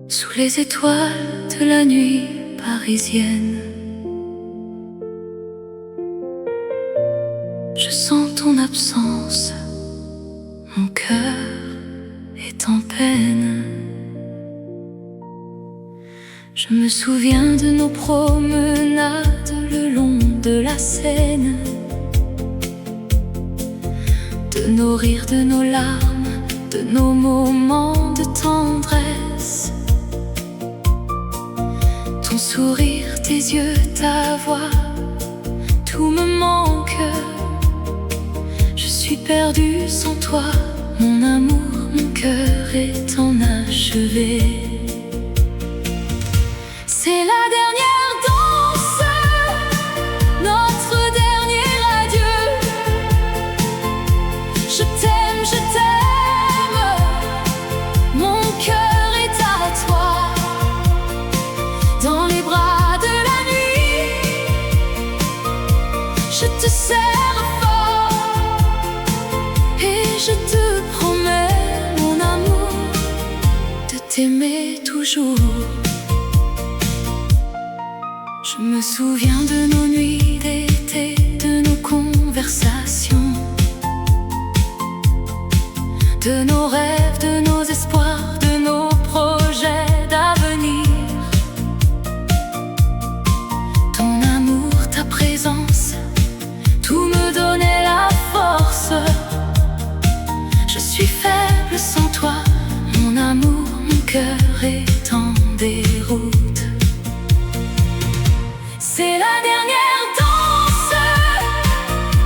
Sous les étoiles de la nuit parisienne, je sens ton absence, mon cœur est en peine. Je me souviens de nos promenades le long de la Seine, de nos rires, de nos larmes, de nos moments de tendresse. Ton sourire, tes yeux, ta voix, tout me manque. Je suis perdue sans toi, mon amour, mon cœur est enachevé. C'est la dernière danse, notre dernier adieu. Je t'aime, mon cœur est à toi. Dans les bras de la nuit, je te serre fort et je te promets, mon amour, de t'aimer toujours. Je me souviens de nos nuits d'été, de nos conversations, de nos rêves, de nos espoirs, de nos projets d'avenir. Ton amour, ta présence, tout me donnait la force. Je suis faible sans toi, mon amour, mon cœur est en déroute. C'est la dernière danse,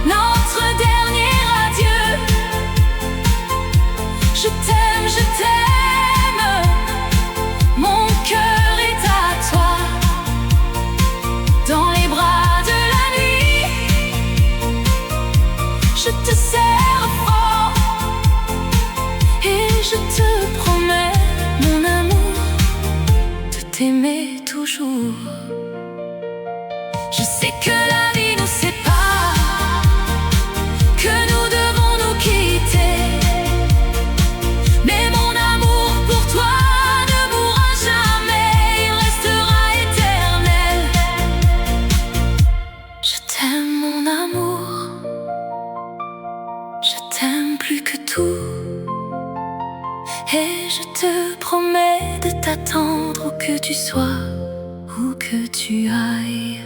notre dernier adieu. Je t'aime, mon cœur est à toi. Dans les bras de la nuit, je te serre fort et je te promets, mon amour, de t'aimer toujours. Je sais que la vie nous sépare, que nous devons nous quitter, mais mon amour pour toi ne mourra jamais, il restera éternel. Je t'aime, mon amour, je t'aime plus que tout, et je te promets de t'attendre où que tu sois, où que tu ailles.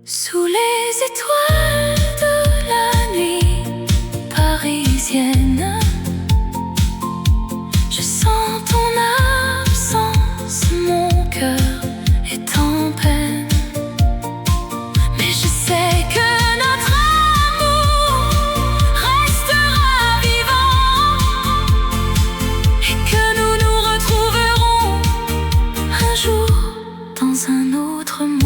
Sous les étoiles de la nuit parisienne, je sens ton absence, mon cœur est en peine. Mais je sais que notre amour restera vivant et que nous nous retrouverons un jour dans un autre monde.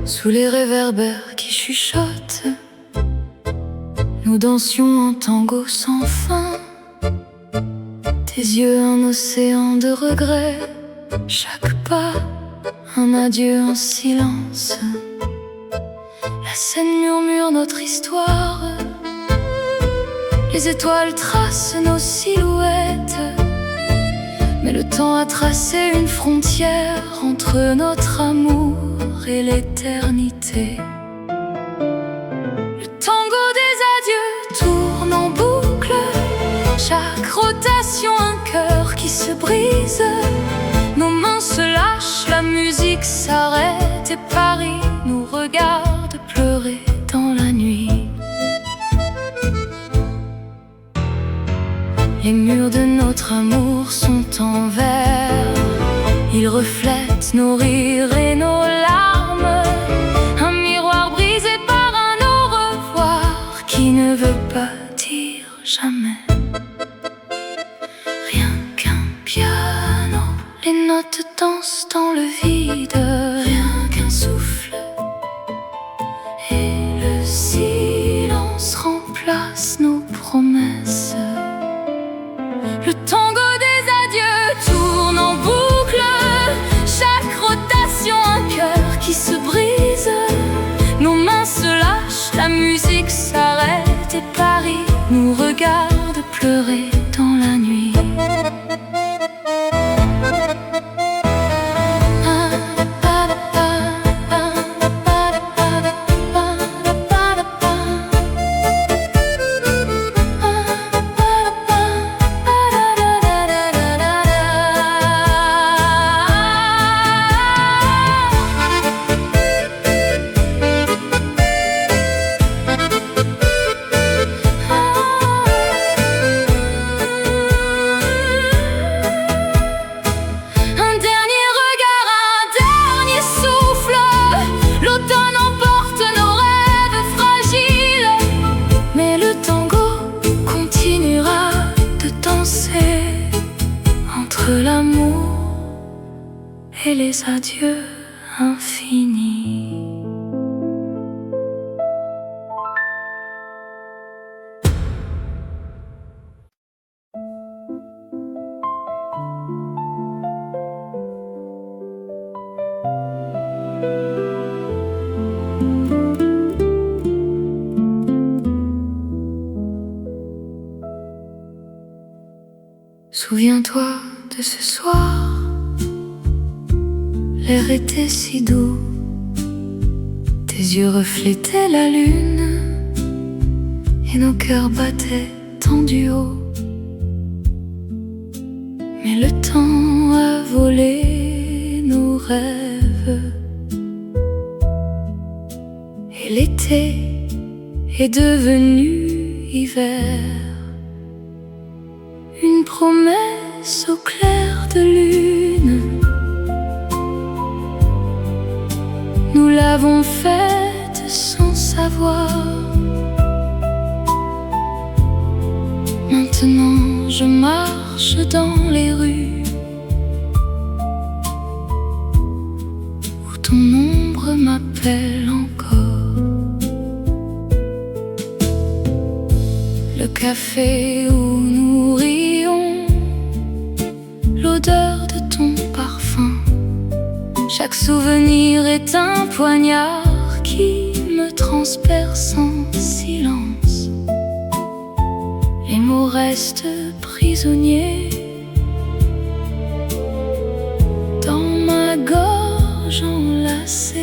Sous les réverbères qui chuchotent, nous dansions un tango sans fin. Tes yeux, un océan de regrets, chaque pas, un adieu en silence. La scène murmure notre histoire, les étoiles tracent nos silhouettes, mais le temps a tracé une frontière entre notre amour et l'éternité. Le tango des adieux tourne en boucle, chaque rotation un cœur qui se brise. Nos mains se lâchent, la musique s'arrête et Paris nous regarde pleurer dans la nuit. Les murs de notre amour sont en verre, ils reflètent nos rires et nos larmes. Un miroir brisé par un au revoir qui ne veut pas dire silence dans le vide, rien qu'un souffle, et le silence remplace nos promesses. Le tango des adieux tourne en boucle, chaque rotation un cœur qui se brise. Nos mains se lâchent, la musique s'arrête et Paris nous regarde pleurer dans la nuit. L'amour et les adieux infinis. Souviens-toi de ce soir, l'air était si doux, tes yeux reflétaient la lune et nos cœurs battaient tant du haut. Mais le temps a volé nos rêves et l'été est devenu hiver. Une promesse au clair de lune, nous l'avons faite sans savoir. Maintenant je marche dans les rues où ton ombre m'appelle encore. Le café où nous rions, l'odeur de ton parfum. Chaque souvenir est un poignard qui me transperce en silence. Les mots restent prisonniers dans ma gorge enlacée.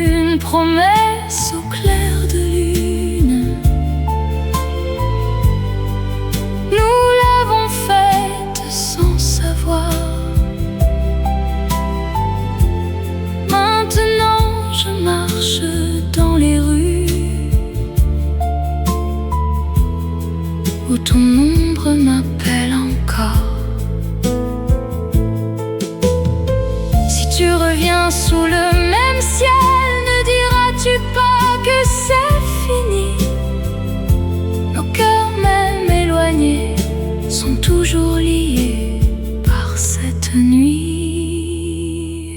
Une promesse au clair de lune, nous l'avons faite sans savoir. Maintenant je marche dans les rues où ton ombre m'appelle encore. Si tu reviens sous le même ciel, ne diras-tu pas que c'est fini? Nos cœurs même éloignés sont toujours liés par cette nuit.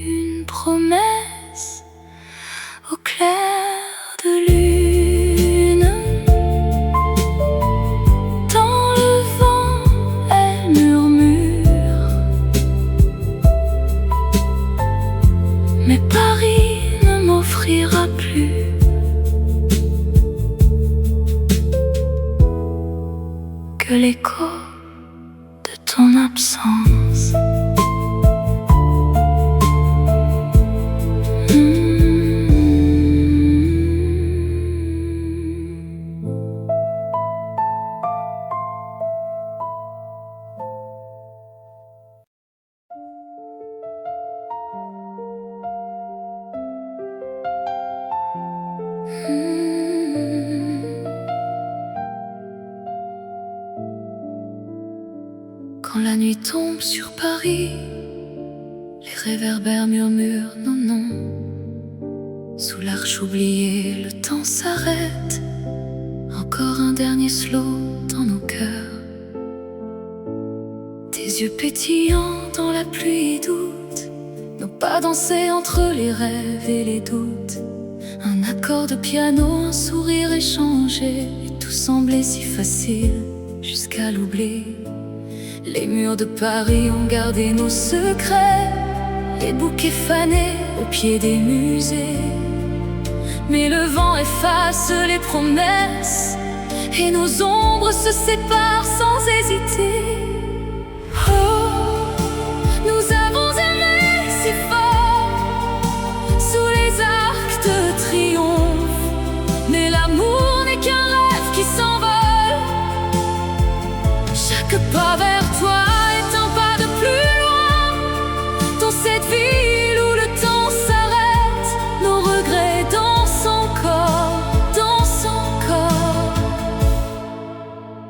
Une promesse au clair de lune, dans le vent elle murmure. Mais Paris ne m'offrira plus que l'écho de ton absence. Quand la nuit tombe sur Paris, les réverbères murmurent nos noms. Sous l'arche oubliée, le temps s'arrête. Encore un dernier slow dans nos cœurs. Tes yeux pétillants dans la pluie doute, nos pas dansaient entre les rêves et les doutes. Un accord de piano, un sourire échangé, et tout semblait si facile jusqu'à l'oubli. Les murs de Paris ont gardé nos secrets, les bouquets fanés au pied des musées. Mais le vent efface les promesses et nos ombres se séparent sans hésiter. Oh, nous avons aimé si fort sous les arcs de triomphe, mais l'amour n'est qu'un rêve qui s'envole. Chaque pas vers toi est un pas de plus loin dans cette ville où le temps s'arrête. Nos regrets dansent encore,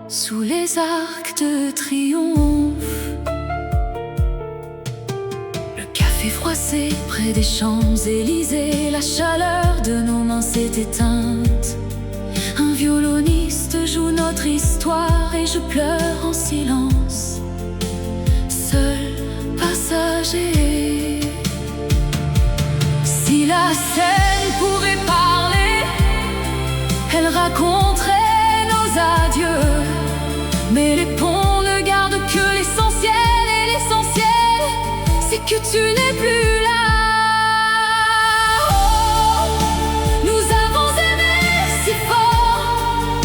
sous les arcs de triomphe. Le café froissé près des Champs-Élysées, la chaleur de nos mains s'est éteinte. Un violoniste joue notre histoire et je pleure en silence, seul passager. Si la Seine pouvait parler, elle raconterait nos adieux. Mais les ponts ne gardent que l'essentiel, et l'essentiel, c'est que tu n'es plus là. Oh, nous avons aimé si fort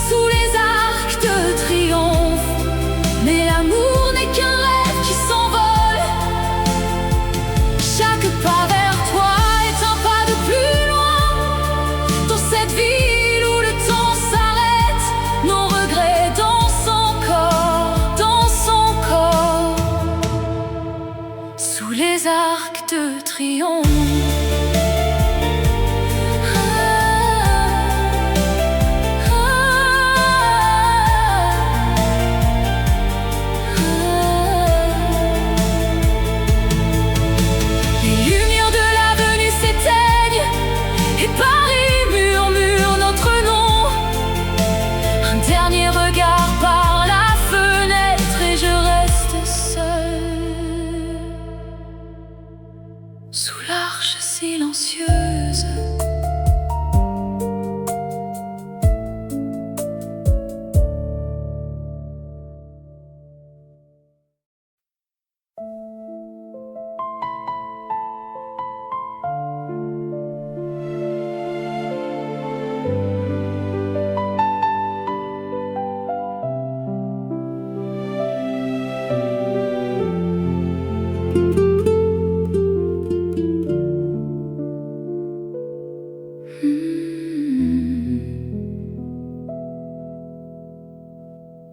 sous les arcs de triomphe, mais l'amour n'est qu'un rêve qui s'envole. Chaque pas vers toi est un pas de plus loin dans cette ville où le temps s'arrête. Nos regrets dansent encore dans son corps, sous les arcs de triomphe. Les lumières de l'avenue s'éteignent et Paris murmure notre nom. Un dernier regard par la fenêtre et je reste seule sous l'arche silencieuse.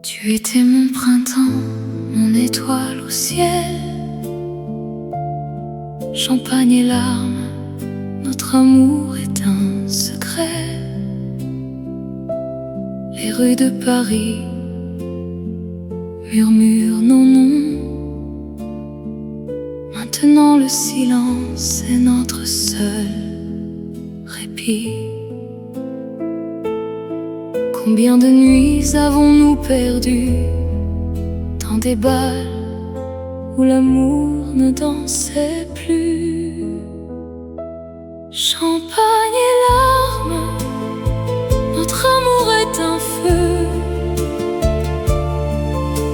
Tu étais mon printemps, mon étoile au ciel. Champagne et larmes, notre amour est un secret. Les rues de Paris murmurent nos noms. Maintenant le silence est notre seul répit. Combien de nuits avons-nous perdu dans des bals où l'amour ne dansait plus? Champagne et larmes, notre amour est un feu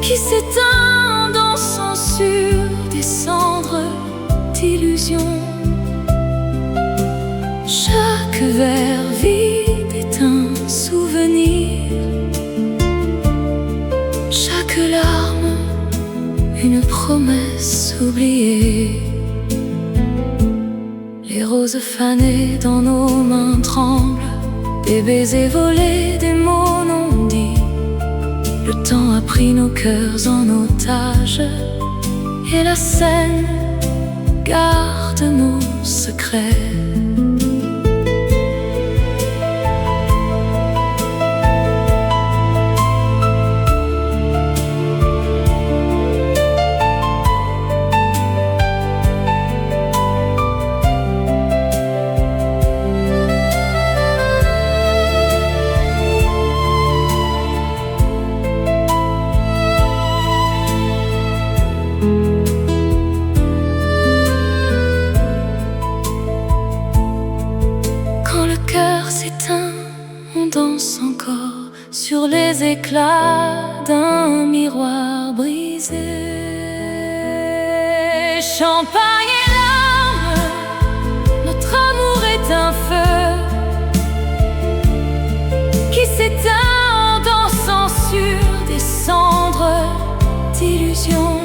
qui s'éteint dans son sur des cendres d'illusions. Chaque verre vide est un souvenir, chaque larme une promesse oubliée. Les roses fanées dans nos mains tremblent, des baisers volés, des mots non dits. Le temps a pris nos cœurs en otage et la Seine garde nos secrets. cœur s'éteint, on danse encore sur les éclats d'un miroir brisé. Champagne et larmes, notre amour est un feu qui s'éteint en dansant sur des cendres d'illusions.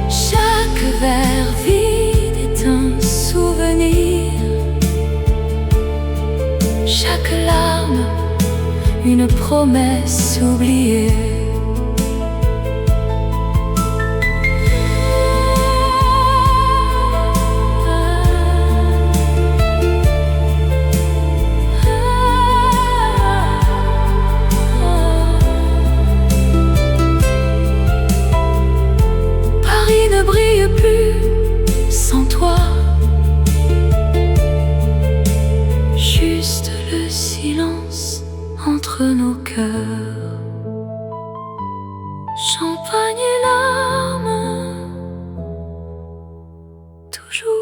Chaque verre vide est un souvenir, chaque larme une promesse oubliée. Paris ne brille plus sans toi, juste le silence entre nos cœurs. Champagne et larmes, toujours.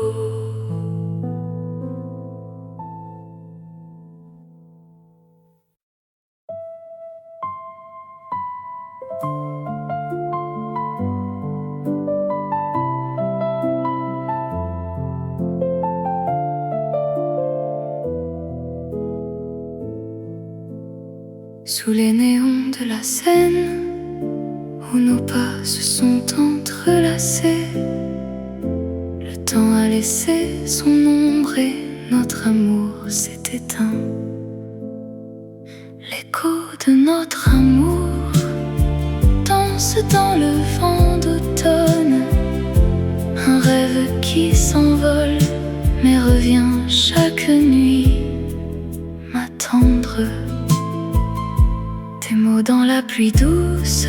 Sous les néons de la Seine, où nos pas se sont entrelacés, le temps a laissé son ombre et notre amour s'est éteint. L'écho de notre amour danse dans le vent d'automne, un rêve qui s'envole mais revient chaque nuit m'attendre. Des mots dans la pluie douce,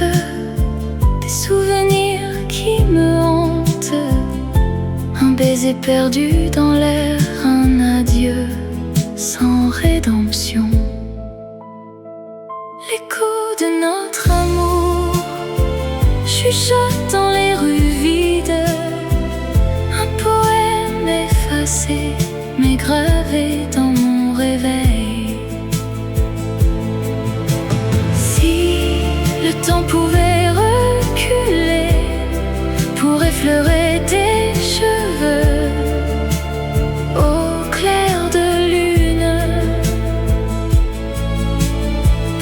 des souvenirs qui me hantent, un baiser perdu dans l'air, un adieu sans rédemption. L'écho de notre amour chuchote dans les rues vides, un poème effacé mais gravé dans mon réveil. Le temps pouvait reculer pour effleurer tes cheveux au clair de lune.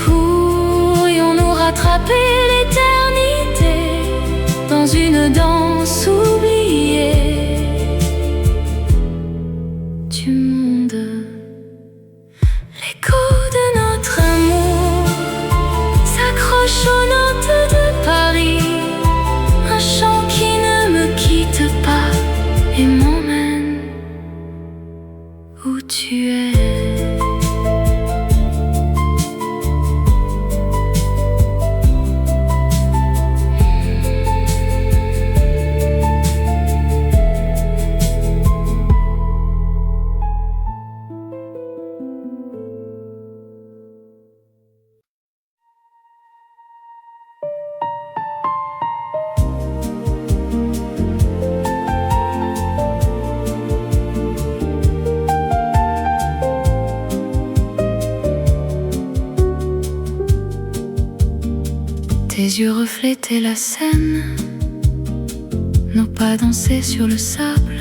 Pourrions-nous rattraper l'éternité dans une danse oubliée du monde? L'écho de notre amour s'accroche aux notes de Paris, un chant qui ne me quitte pas et m'emmène où tu es. Tes yeux reflétaient la Seine, nos pas dansaient sur le sable.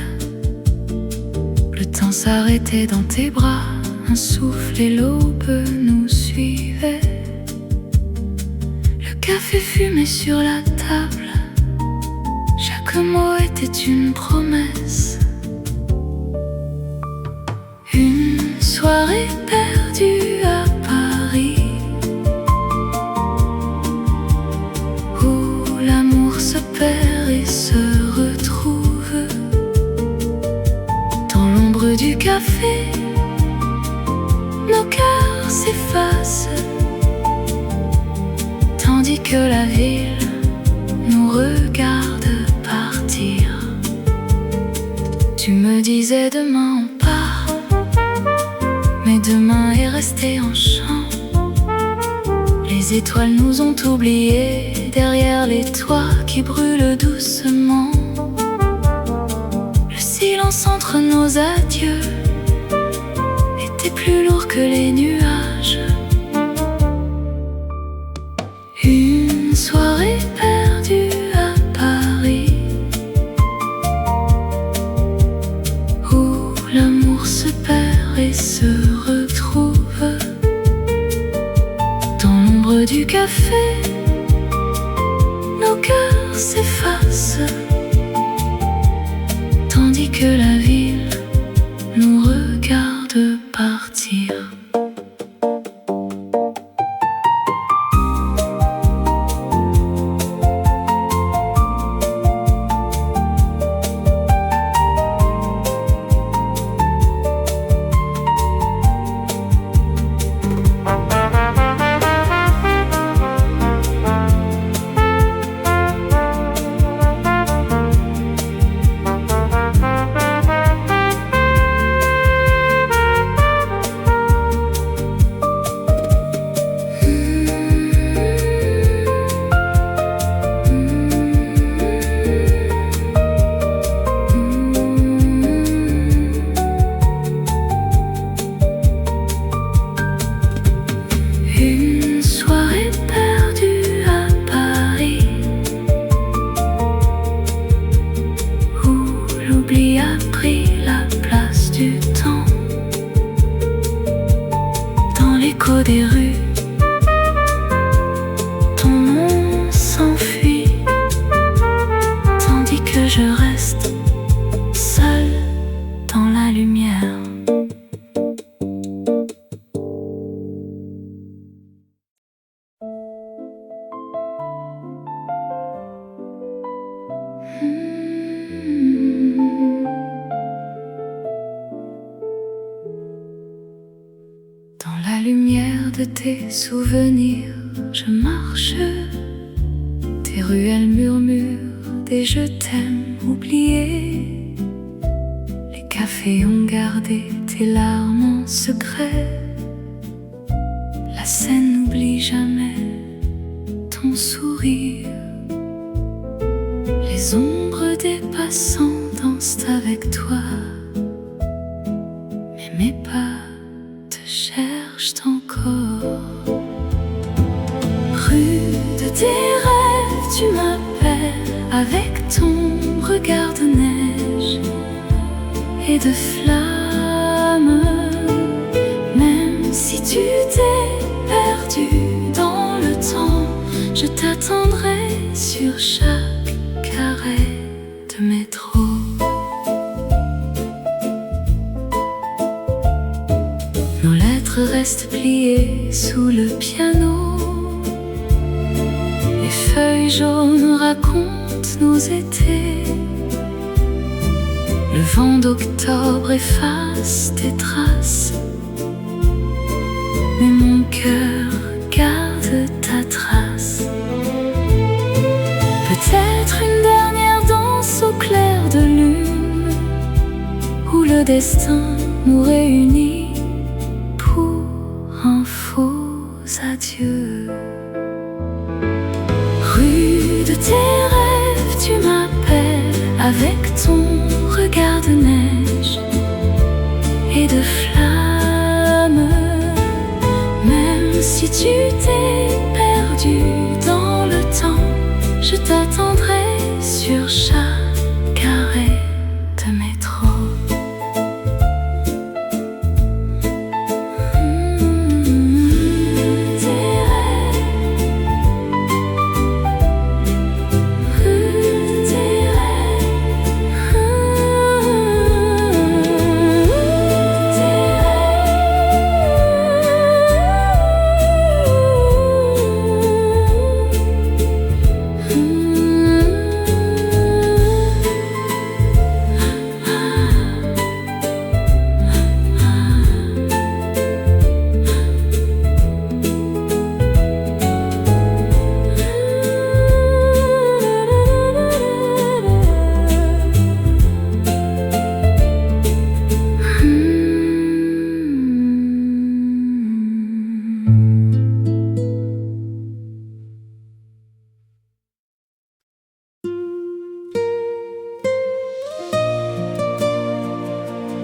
Le temps s'arrêtait dans tes bras, un souffle et l'aube nous suivaient. Le café fumait sur la table, chaque mot était une promesse. Une soirée perdue à Paris, se perd et se retrouve dans l'ombre du café. Nos cœurs s'effacent tandis que la ville nous regarde partir. Tu me disais demain on part, mais demain est resté en chant. Les étoiles nous ont oubliés derrière les toits qui brûlent doucement. Le silence entre nos adieux que les nuages. Une soirée perdue à Paris, où l'amour se perd et se retrouve. Dans l'ombre du café, nos cœurs s'effacent, tandis que la ville nous regarde partir. Une soirée perdue à Paris, où l'oubli a pris la place du temps. Dans l'écho des rues, ton nom s'enfuit, tandis que je reste seule dans la lumière. Dans la lumière de tes souvenirs, je marche. Tes ruelles murmurent des je t'aime oubliés. Les cafés ont gardé tes larmes en secret. La scène n'oublie jamais ton sourire. Les ombres des passants dansent avec toi, mais mes pas te cherchent encore. Rue de tes rêves, tu m'appelles avec ton regard de neige et de flammes. Même si tu t'es perdu dans le temps, je t'attendrai sur chaque arrêt de métro. Nos lettres restent pliées sous le piano. Les feuilles jaunes racontent nos étés. Le vent d'octobre efface tes traces, mais mon cœur garde ta trace. Peut-être une dernière danse au clair de lune, où le destin nous réunit pour un faux adieu. Rue de tes rêves, tu m'appelles avec ton regard de neige et de flammes. Même si tu t'es perdu dans le temps, je t'attendrai sur chaque arrêt de métro.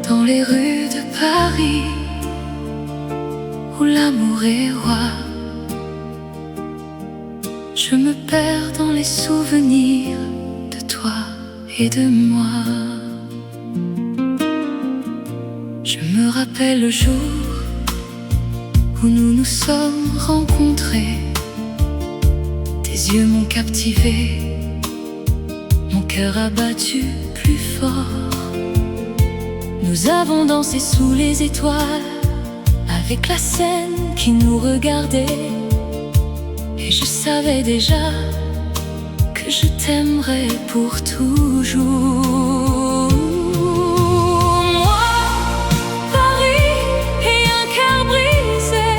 Dans les rues de Paris, où l'amour est roi. Je me perds dans les souvenirs de toi et de moi. Je me rappelle le jour où nous nous sommes rencontrés. Tes yeux m'ont captivé, mon cœur a battu plus fort. Nous avons dansé sous les étoiles, avec la scène qui nous regardait. Et je savais déjà que je t'aimerais pour toujours. Moi, Paris et un cœur brisé,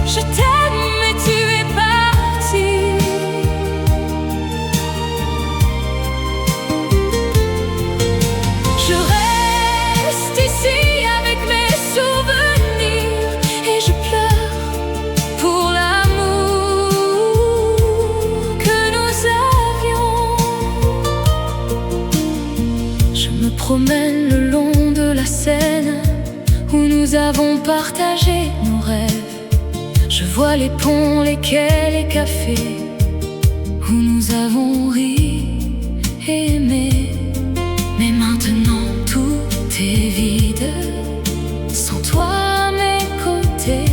je t'aime mais tu es parti. Je reste ici avec mes souvenirs et je pleure pour l'amour que nous avions. Je me promène le long de la Seine où nous avons partagé nos rêves. Je vois les ponts, les quais, les cafés où nous avons ri et aimé. Mais maintenant tout est vide, sans toi à mes côtés.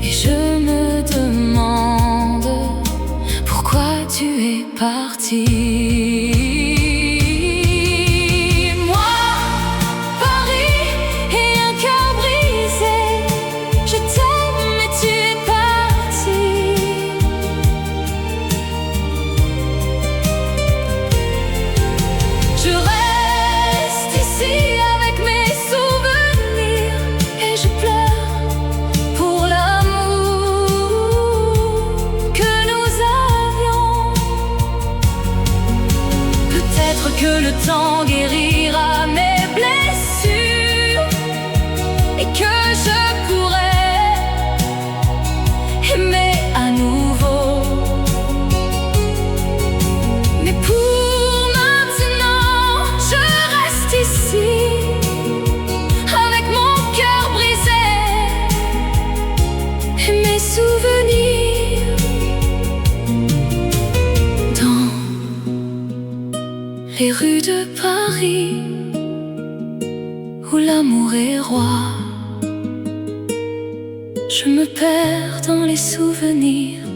Et je me demande pourquoi tu es parti. Moi, Paris et un cœur brisé, je t'aime mais tu es parti. Je reste ici avec mes souvenirs et je pleure pour l'amour que nous avions. Peut-être que le temps guérira mes blessures et que je pourrai aimer à nouveau. Mais pour maintenant, je reste ici avec mon cœur brisé et mes souvenirs. Dans les rues de Paris où l'amour est roi, je me perds dans les souvenirs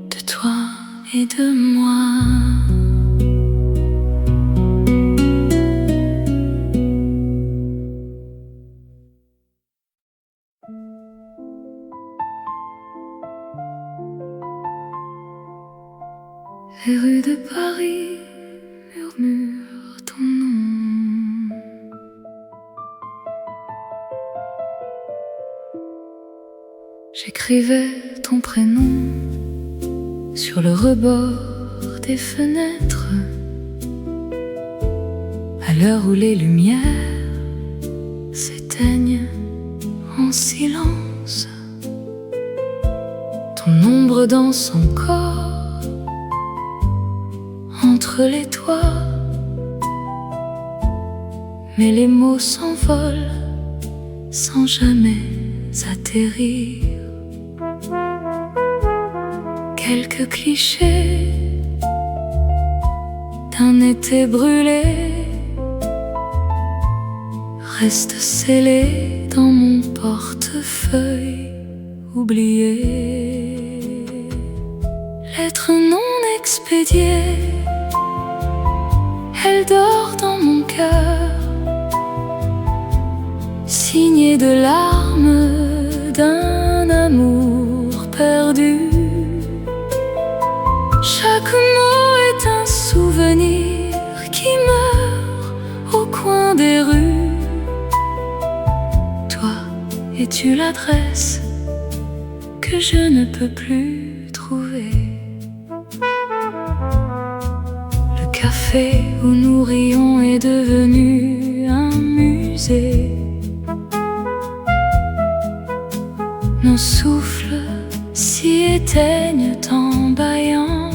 de toi et de moi. Les rues de Paris murmurent ton nom. J'écrivais ton prénom sur le rebord des fenêtres, à l'heure où les lumières s'éteignent en silence. Ton ombre danse encore entre les toits, mais les mots s'envolent sans jamais atterrir. Quelques clichés d'un été brûlé restent scellés dans mon portefeuille oublié. Lettre non expédiée, elle dort dans mon cœur, signée de larmes d'un amour perdu. Chaque mot est un souvenir qui meurt au coin des rues. Toi, es-tu l'adresse que je ne peux plus trouver? Le café où nous rions est devenu un musée. Nos souffles s'y éteignent en bâillant.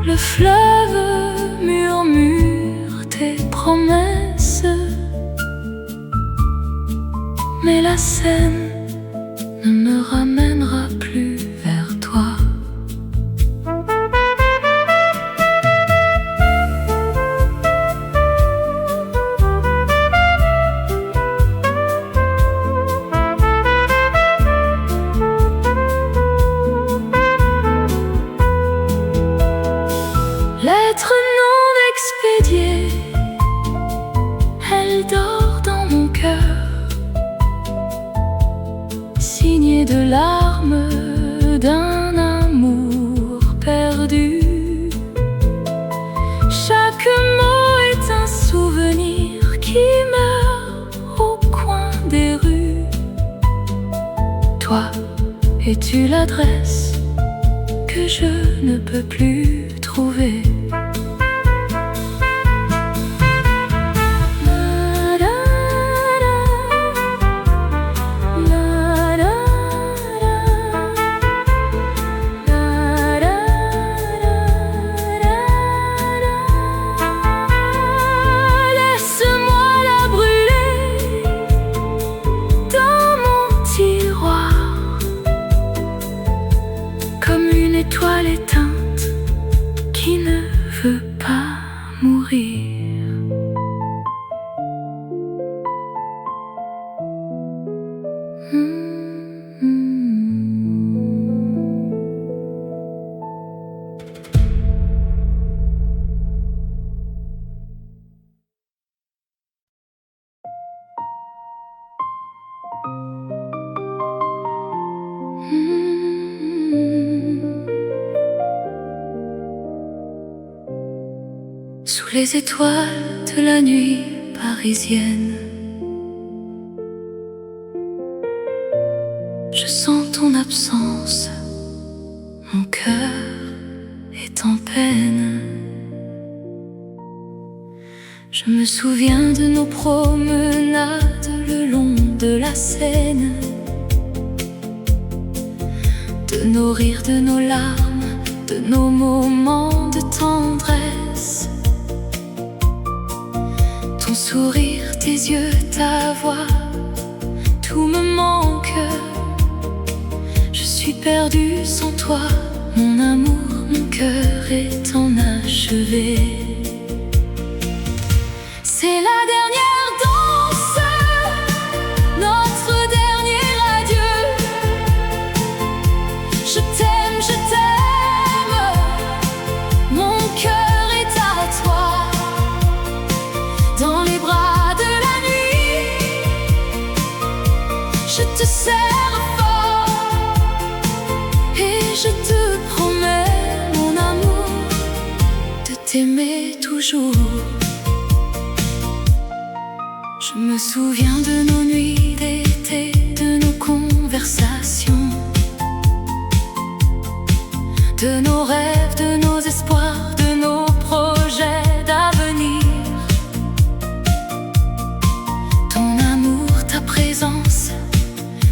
Le fleuve murmure tes promesses mais la scène ne me ramènera plus vers toi. Lettre non expédiée, elle dort dans mon cœur, signée de larmes d'un amour perdu. Chaque mot est un souvenir qui meurt au coin des rues. Toi, es-tu l'adresse que je ne peux plus trouver? Étoile éteinte qui ne veut pas mourir. Sous les étoiles de la nuit parisienne, je sens ton absence, mon cœur est en peine. Je me souviens de nos promenades le long de la Seine, de nos rires, de nos larmes, de nos moments de tendresse. Ton sourire, tes yeux, ta voix, tout me manque. Je suis perdue sans toi, mon amour, mon cœur est enachevé. C'est la dernière danse, notre dernier adieu. Je t'aime, mon cœur est à toi. Dans les bras de la nuit, je te serre fort et je te promets, mon amour, de t'aimer toujours. Je me souviens de nos nuits d'été, de nos conversations, de nos rêves, de nos espoirs, de nos projets d'avenir. Ton amour, ta présence,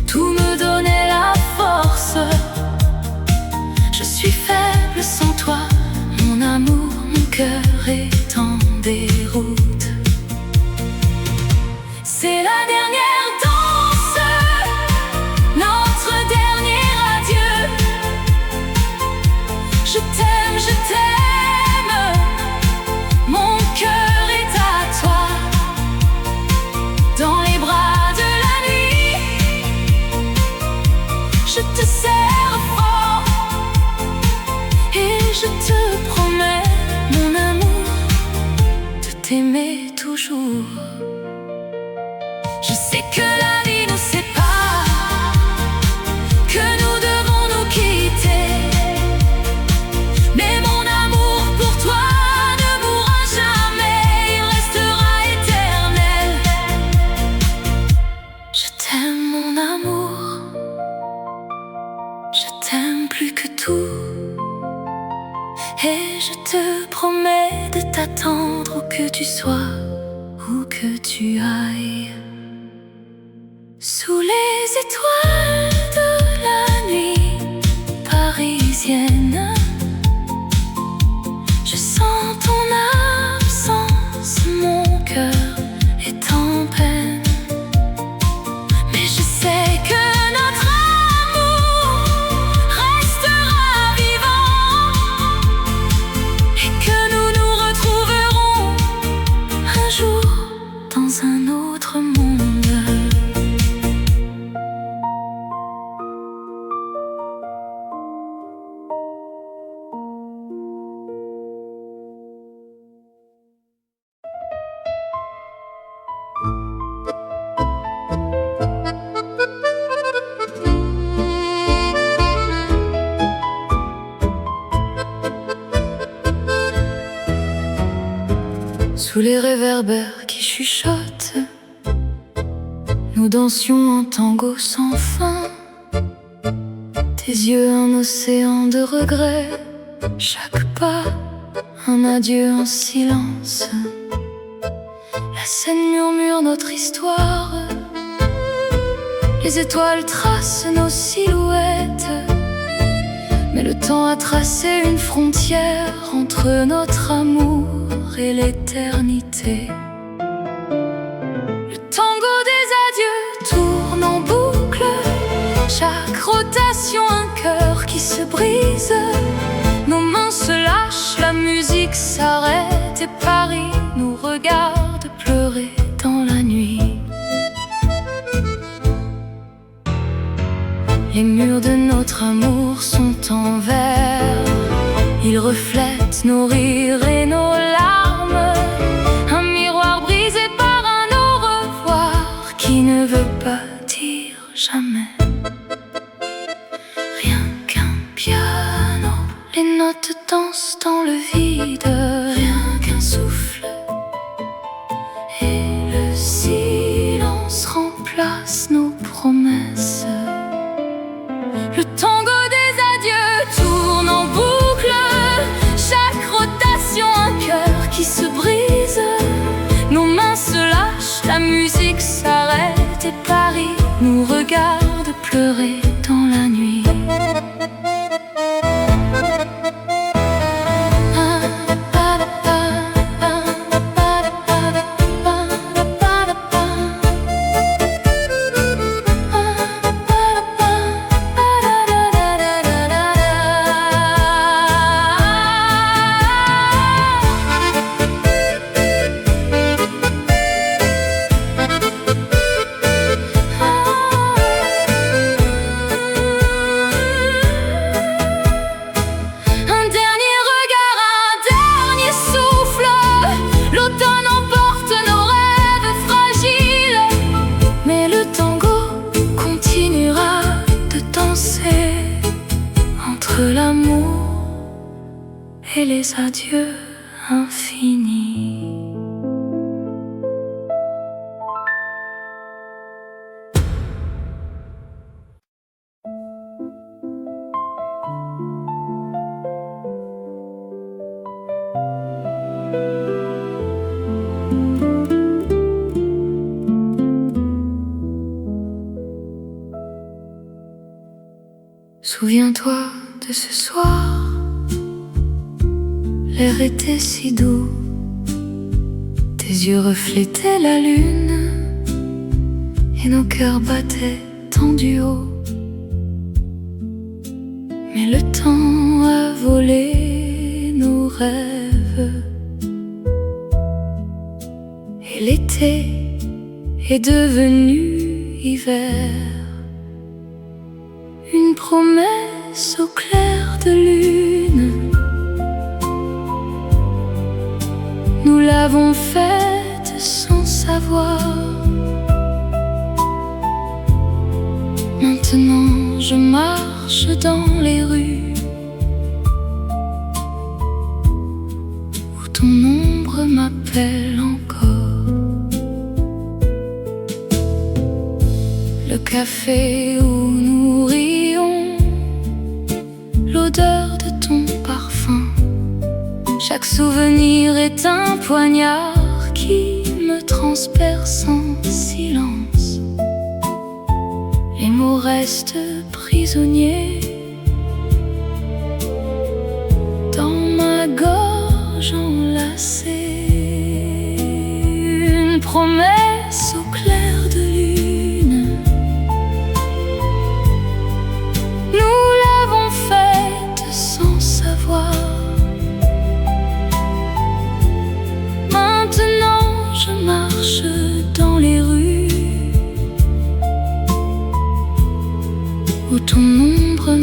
tout me donnait la force. Je suis faible sans toi, mon amour, mon cœur est en déroute. C'est la dernière danse, notre dernier adieu. Je t'aime, mon cœur est à toi. Dans les bras de la nuit, je te serre fort et je te promets, mon amour, de t'aimer toujours. Je sais que la vie nous sépare, que nous devons nous quitter, mais mon amour pour toi ne mourra jamais, il restera éternel. Je t'aime, mon amour, je t'aime plus que tout, et je te promets de t'attendre où que tu sois, où que tu ailles. Sous les étoiles de la nuit parisienne, je sens ton absence, mon cœur est en peine. Mais dans un autre monde. Sous les réverbères qui chuchotent, nous dansions un tango sans fin. Tes yeux un océan de regrets, chaque pas un adieu en silence. La scène murmure notre histoire, les étoiles tracent nos silhouettes, mais le temps a tracé une frontière entre notre amour et l'éternité. Le tango des adieux tourne en boucle, chaque rotation un cœur qui se brise. Nos mains se lâchent, la musique s'arrête et Paris nous regarde pleurer dans la nuit. Les murs de notre amour sont en verre, ils reflètent nos rires et nos larmes. Un miroir brisé par un au revoir qui ne veut pas dire jamais. Rien qu'un piano, les notes dansent dans le vide. Rien qu'un souffle et le silence remplace nos promesses. Le tango des adieux tourne en boucle, chaque rotation un cœur qui se brise. Nos mains se lâchent, la musique s'arrête et Paris nous regarde pleurer dans la nuit. L'amour et les adieux infinis. Souviens-toi de ce soir, l'air était si doux, tes yeux reflétaient la lune et nos cœurs battaient tendus haut. Mais le temps a volé nos rêves et l'été est devenu hiver. Une promesse au clair de lune, nous l'avons faite sans savoir. Maintenant je marche dans les rues où ton ombre m'appelle encore. Le café où nous rions, l'odeur de ton parfum. Chaque souvenir est un poignard qui me transperce en silence. Les mots restent prisonniers dans ma gorge enlacée. Une promesse au clair de lune, nous l'avons faite sans savoir. Maintenant je marche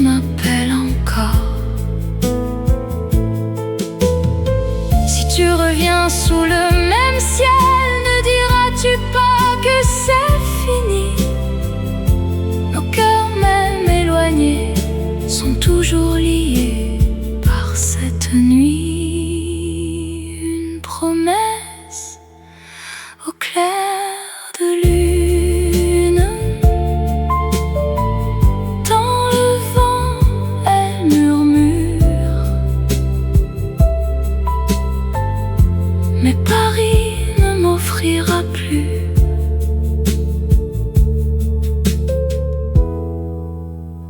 m'appelles encore. Si tu reviens sous le même ciel, ne diras-tu pas que c'est fini? Nos cœurs même éloignés sont toujours liés par cette nuit. Une promesse au clair de lune. Dans le vent, elle murmure, mais Paris ne m'offrira plus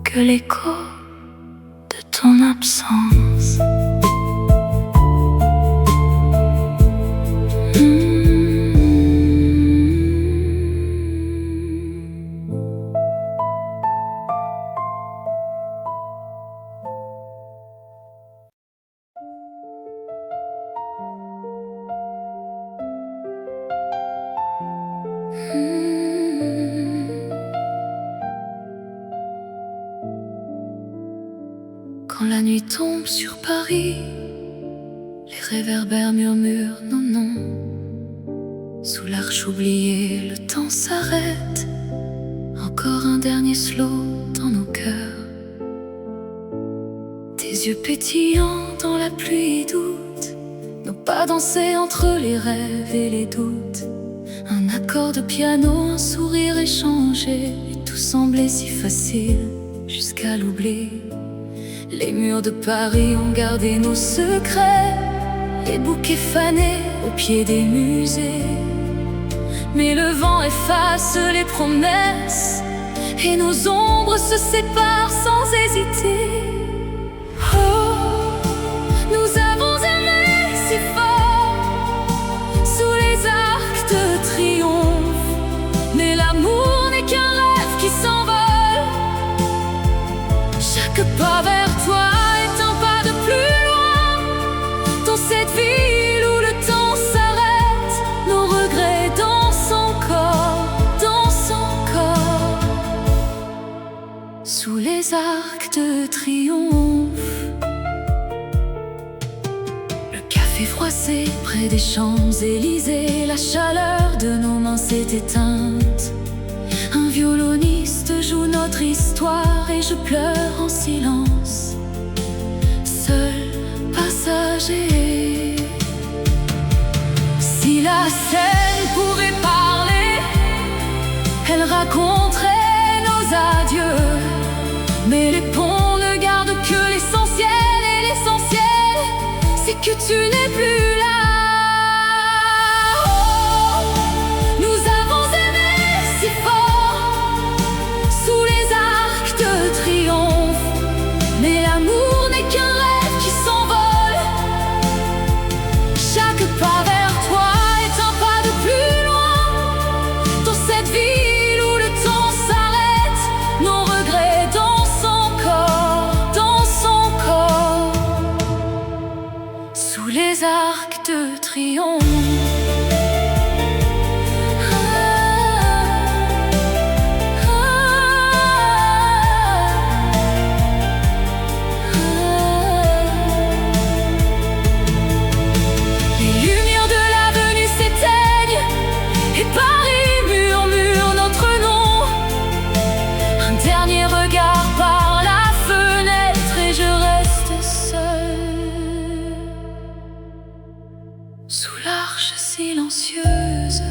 que l'écho de ton absence. Quand la nuit tombe sur Paris, les réverbères murmurent nos noms. Sous l'arche oubliée, le temps s'arrête. Encore un dernier slow dans nos cœurs. Tes yeux pétillants dans la pluie doute, nos pas dansés entre les rêves et les doutes. Un accord de piano, un sourire échangé, et tout semblait si facile jusqu'à l'oubli. Les murs de Paris ont gardé nos secrets, les bouquets fanés au pied des musées. Mais le vent efface les promesses et nos ombres se séparent sans hésiter. Oh, nous avons aimé si fort sous les arcs de triomphe, mais l'amour n'est qu'un rêve qui s'envole. Chaque pas vers toi est un pas de plus loin. Dans cette ville où le temps s'arrête, nos regrets dansent encore, dansent encore. Sous les arcs de triomphe, le café froissé près des Champs-Élysées, la chaleur de nos mains s'est éteinte. Un violoniste joue notre histoire et je pleure en silence, seul passager. Si la Seine pouvait parler, elle raconterait nos adieux. Mais les ponts ne gardent que l'essentiel, et l'essentiel, c'est que tu n'es plus là. Les arcs de triomphe. Les lumières de l'avenue s'éteignent et Paris murmure notre nom. Un dernier regard par la fenêtre et je reste seule sous l'arche silencieuse.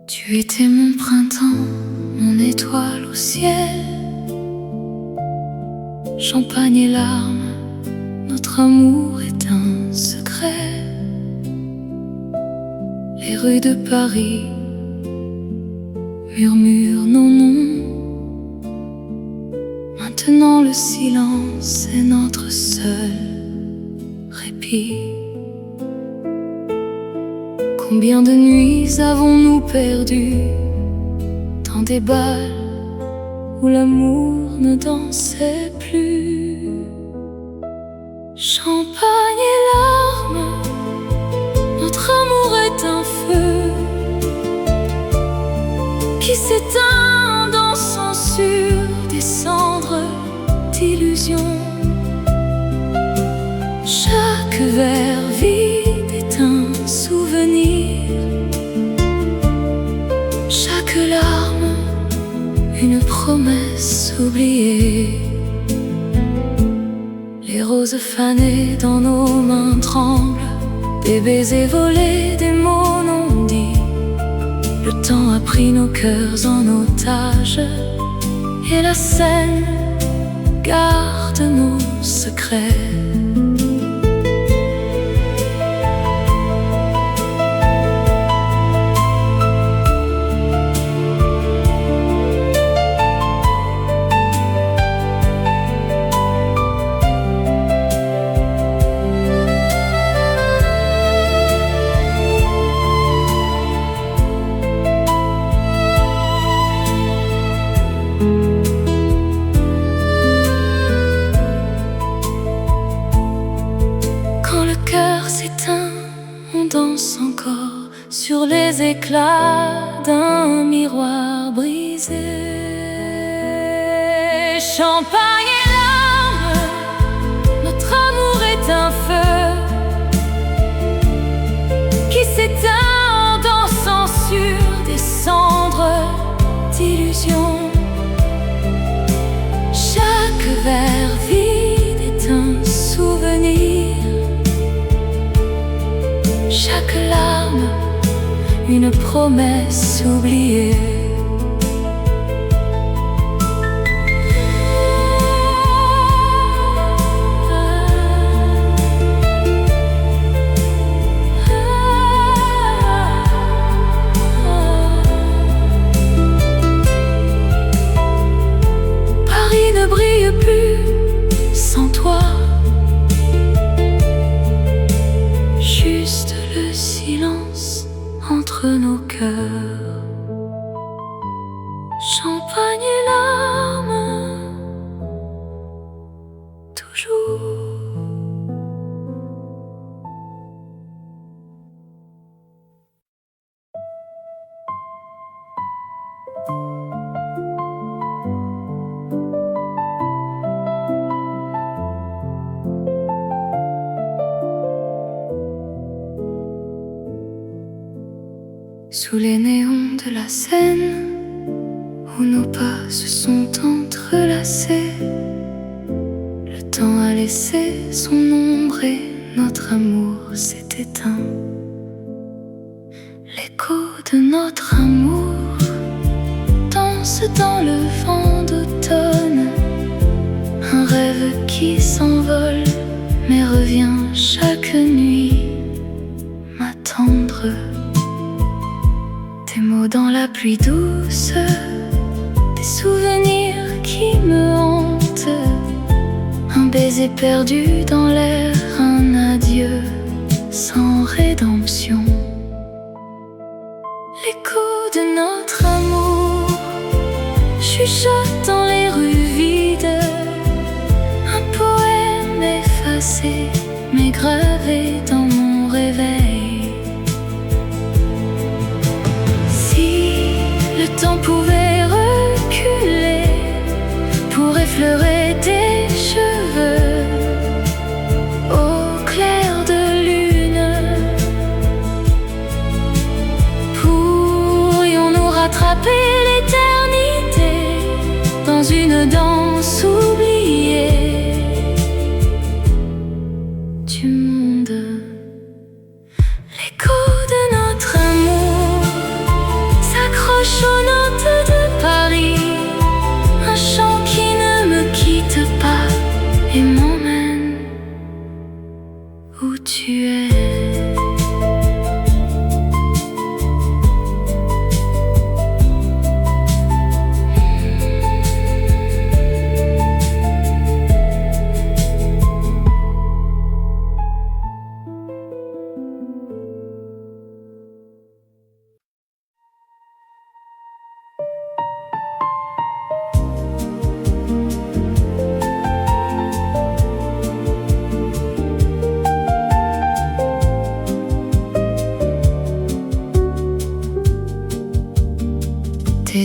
Tu étais mon printemps, mon étoile au ciel. Champagne et larmes, notre amour est un secret. Les rues de Paris murmure nos noms. Maintenant le silence est notre seul répit. Combien de nuits avons-nous perdu dans des bals où l'amour ne dansait plus? Champagne et larmes, notre amour est un feu qui s'éteint, dansant sur des cendres d'illusion. Chaque verre vide est un souvenir, chaque larme une promesse oubliée. Les roses fanées dans nos mains tremblent, des baisers volés, des mots non dits. Le temps a pris nos cœurs en otage, et la scène garde nos secrets. On danse encore sur les éclats d'un miroir brisé. Champagne et larmes, notre amour est un feu qui s'éteint en dansant sur des cendres d'illusion. Chaque verre vide est un souvenir, chaque larme, une promesse oubliée. Paris ne brille plus sans toi, juste le silence entre nos cœurs. Champagne et larmes, toujours. Sous les néons de la Seine, où nos pas se sont entrelacés, le temps a laissé son ombre et notre amour s'est éteint. L'écho de notre amour danse dans le vent d'automne, un rêve qui s'envole mais revient chaque nuit m'attendre. Des mots dans la pluie douce, des souvenirs qui me hantent, un baiser perdu dans l'air, un adieu sans rédemption. L'écho de notre amour chuchote dans les rues vides, un poème effacé mais gravé dans mon réveil. Le temps pouvait reculer pour effleurer tes cheveux au clair de lune. Pourrions-nous rattraper l'éternité dans une danse oubliée du monde? L'écho de notre amour s'accroche aux notes de Paris, un chant qui ne me quitte pas et m'emmène où tu es.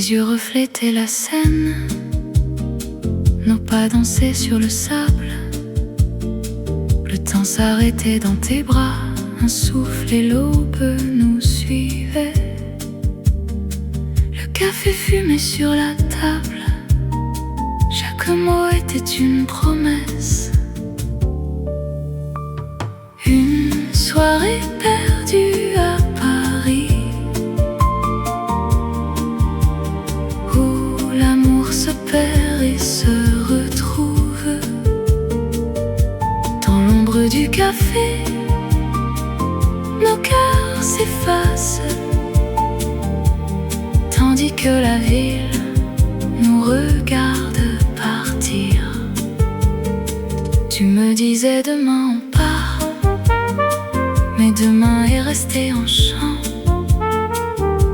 Tes yeux reflétaient la scène, nos pas dansaient sur le sable. Le temps s'arrêtait dans tes bras, un souffle et l'aube nous suivaient. Le café fumait sur la table, chaque mot était une promesse. Une soirée perdue à Paris, où l'amour se perd et se retrouve. Dans l'ombre du café, nos cœurs s'effacent, tandis que la ville nous regarde partir. Tu me disais demain on part, mais demain est resté en chant.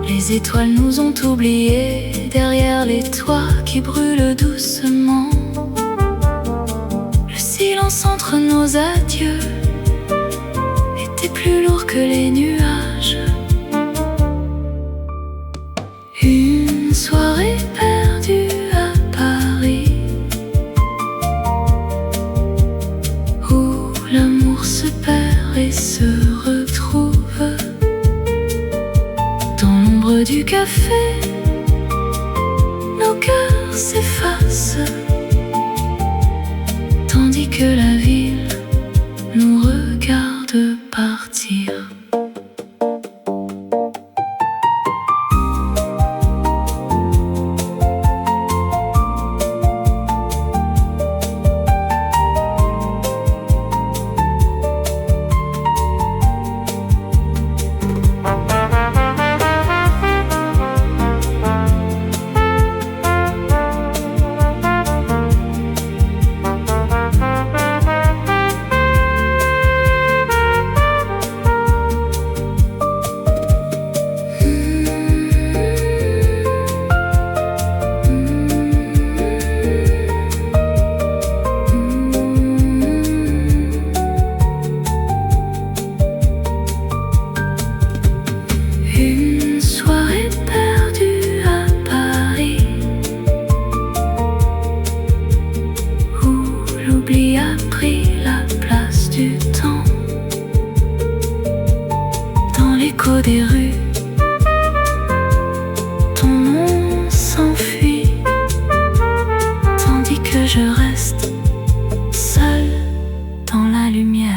Les étoiles nous ont oubliés derrière les toits qui brûlent doucement. Le silence entre nos adieux était plus lourd que les nuages. Une soirée perdue à Paris, où l'amour se perd et se retrouve. Dans l'ombre du café, nos cœurs s'effacent, tandis que la ville nous regarde partir. Une soirée perdue à Paris, où l'oubli a pris la place du temps. Dans l'écho des rues, ton nom s'enfuit, tandis que je reste seule dans la lumière.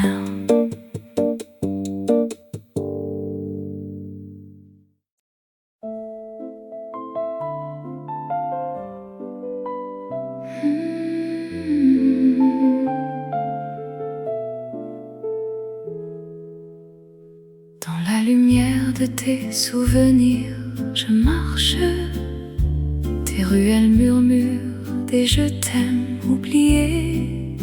Dans la lumière de tes souvenirs, je marche. Tes ruelles murmurent des je t'aime oubliés.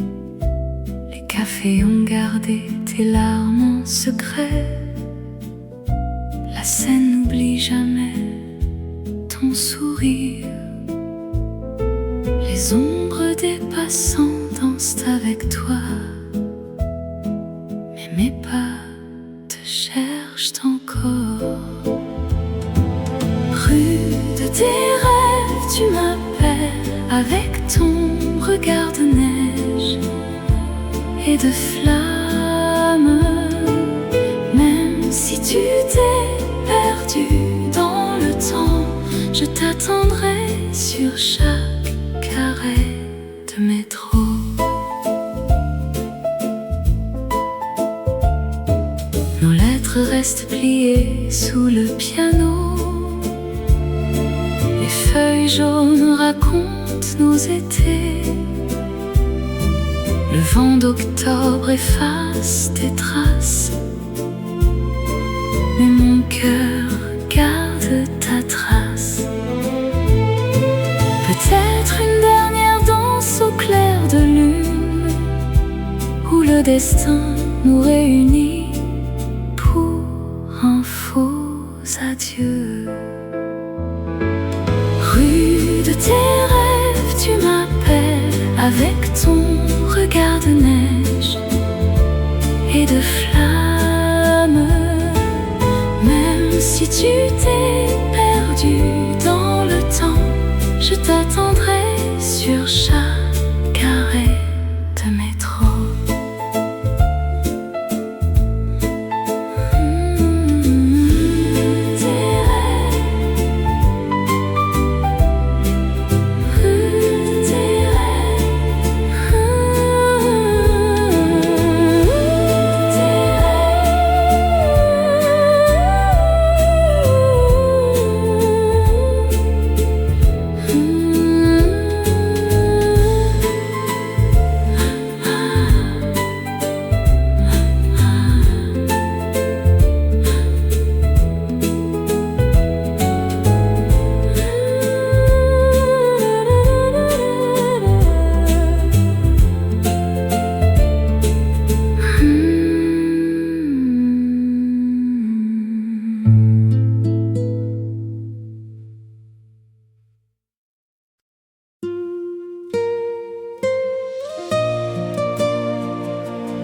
Les cafés ont gardé tes larmes en secret. La scène n'oublie jamais ton sourire. Les ombres des passants dansent avec toi, mais mes pas te cherchent encore. Rue de tes rêves, tu m'appelles avec ton regard de neige et de flammes. Même si tu t'es perdu dans le temps, je t'attendrai sur chaque arrêt de métro. Nos lettres restent pliées sous le piano. Les feuilles jaunes racontent nos étés. Le vent d'octobre efface tes traces, mais mon cœur garde ta trace. Peut-être une dernière danse au clair de lune, où le destin nous réunit pour un faux adieu. Rue de tes rêves, tu m'appelles avec ton regard de neige et de flammes. Même si tu t'es perdu dans le temps, t'attendrai sur chaque arrêt de métro.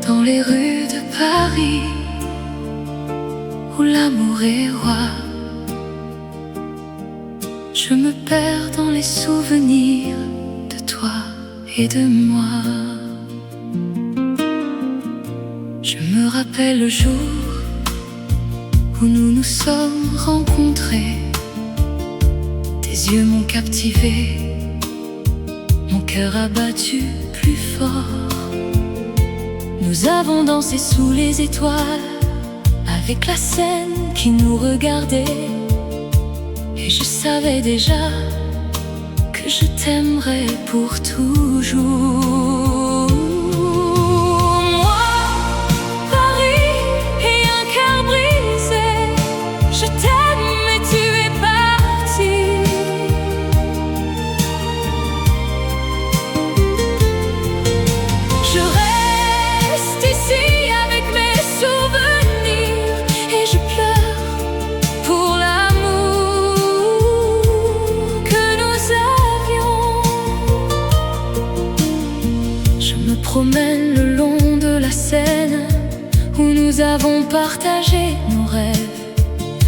Dans les rues de Paris, où l'amour est roi, je me perds dans les souvenirs de toi et de moi. Je me rappelle le jour où nous nous sommes rencontrés. Tes yeux m'ont captivé, mon cœur a battu plus fort. Nous avons dansé sous les étoiles, avec la scène qui nous regardait. Et je savais déjà que je t'aimerais pour toujours. Moi, Paris et un cœur brisé, je t'aime mais tu es parti. Je reste ici avec mes souvenirs et je pleure pour l'amour que nous avions. Je me promène le long de la Seine où nous avons partagé nos rêves.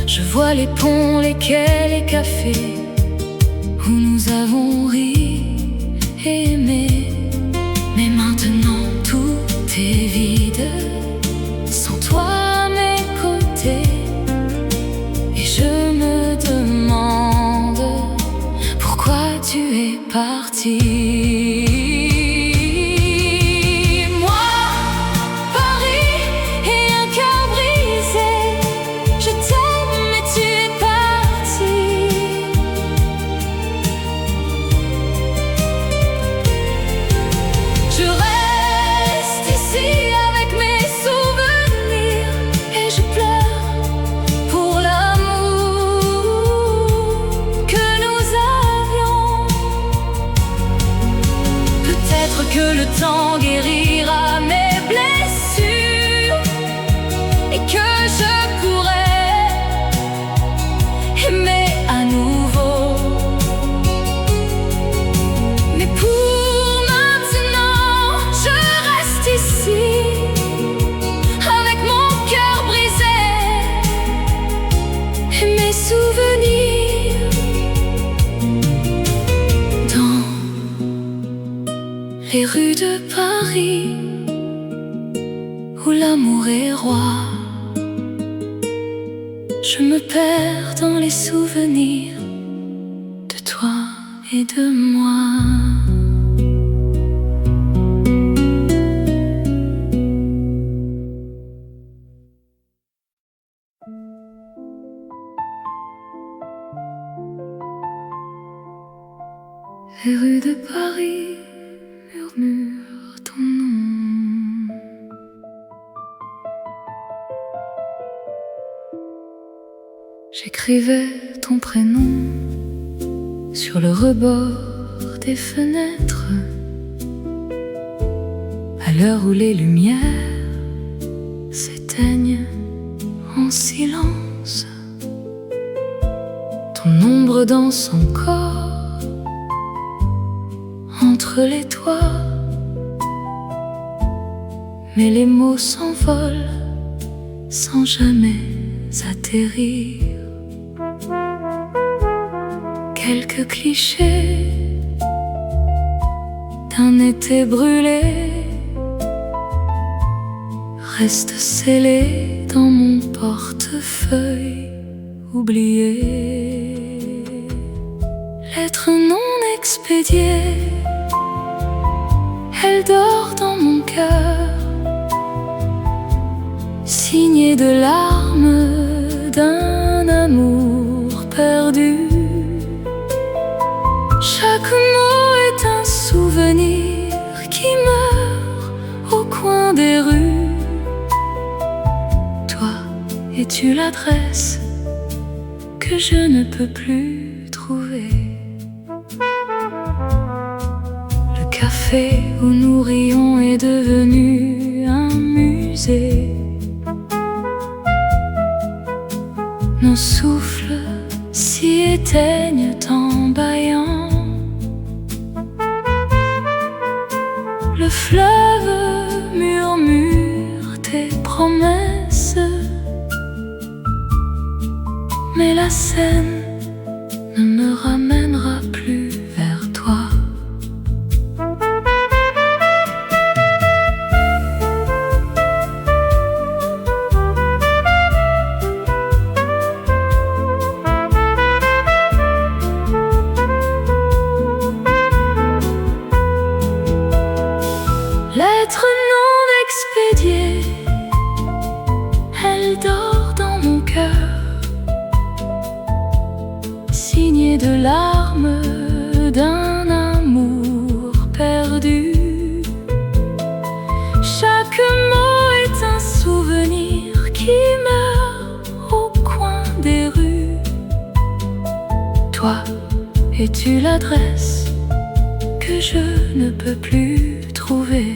Je vois les ponts, les quais, les cafés où nous avons ri et aimé. Mais maintenant tout est vide, sans toi à mes côtés. Et je me demande pourquoi tu es parti. Moi, Paris et un cœur brisé, je t'aime mais tu es parti. Je reste ici avec mes souvenirs et je pleure pour l'amour que nous avions. Peut-être que le temps guérira mes blessures et que je pourrai aimer à nouveau. Mais pour maintenant, je reste ici avec mon cœur brisé et mes souvenirs. Dans les rues de Paris, où l'amour est roi, je me perds dans les souvenirs de toi et de moi. Les rues de Paris murmurent ton nom. J'écrivais ton prénom sur le rebord des fenêtres, à l'heure où les lumières s'éteignent en silence. Ton ombre danse encore entre les toits, mais les mots s'envolent sans jamais atterrir. Quelques clichés d'un été brûlé reste scellé dans mon portefeuille oublié. Lettre non expédiée, elle dort dans mon cœur, signée de larmes d'un amour perdu. Chaque mot est un souvenir qui meurt au coin des rues. Toi, es-tu l'adresse que je ne peux plus trouver? Le café où nous rions est devenu un musée. Nos souffles s'y éteignent en bâillant. Le fleuve murmure tes promesses, mais la Seine ne me ramènera plus vers toi. Lettre non expédiée, elle dort dans mon cœur, signée de larmes d'un amour perdu. Chaque mot est un souvenir qui meurt au coin des rues. Toi, es-tu l'adresse que je ne peux plus trouver?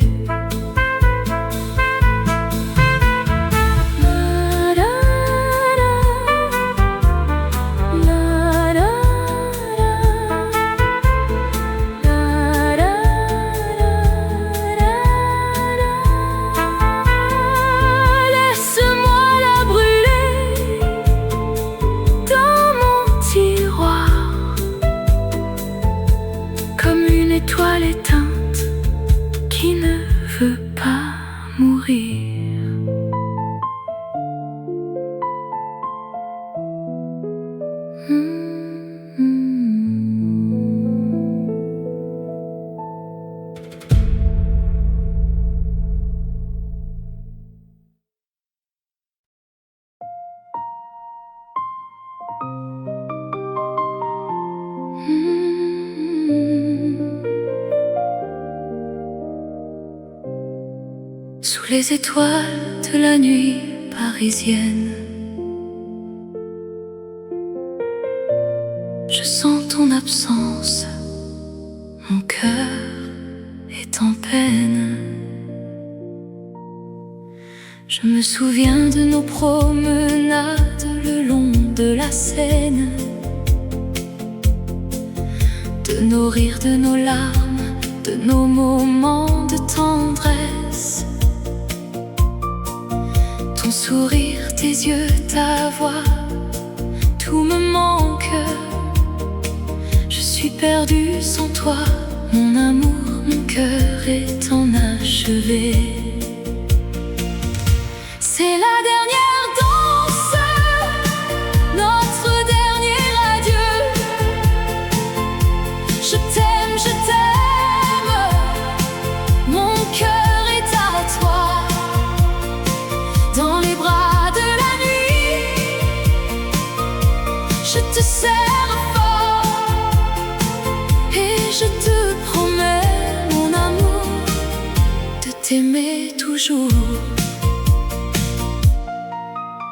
Étoile éteinte qui ne veut pas mourir. Sous les étoiles de la nuit parisienne, je sens ton absence, mon cœur est en peine. Je me souviens de nos promenades le long de la Seine, de nos rires, de nos larmes, de nos moments de tendresse. Ton sourire, tes yeux, ta voix, tout me manque. Je suis perdue sans toi, mon amour, mon cœur est enachevé. C'est la dernière danse, notre dernier adieu. Je t'aime, mon cœur est à toi. Dans les bras de la nuit, je te serre fort et je te promets, mon amour, de t'aimer toujours.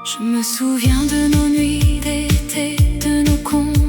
Je me souviens de nos nuits d'été, de nos contes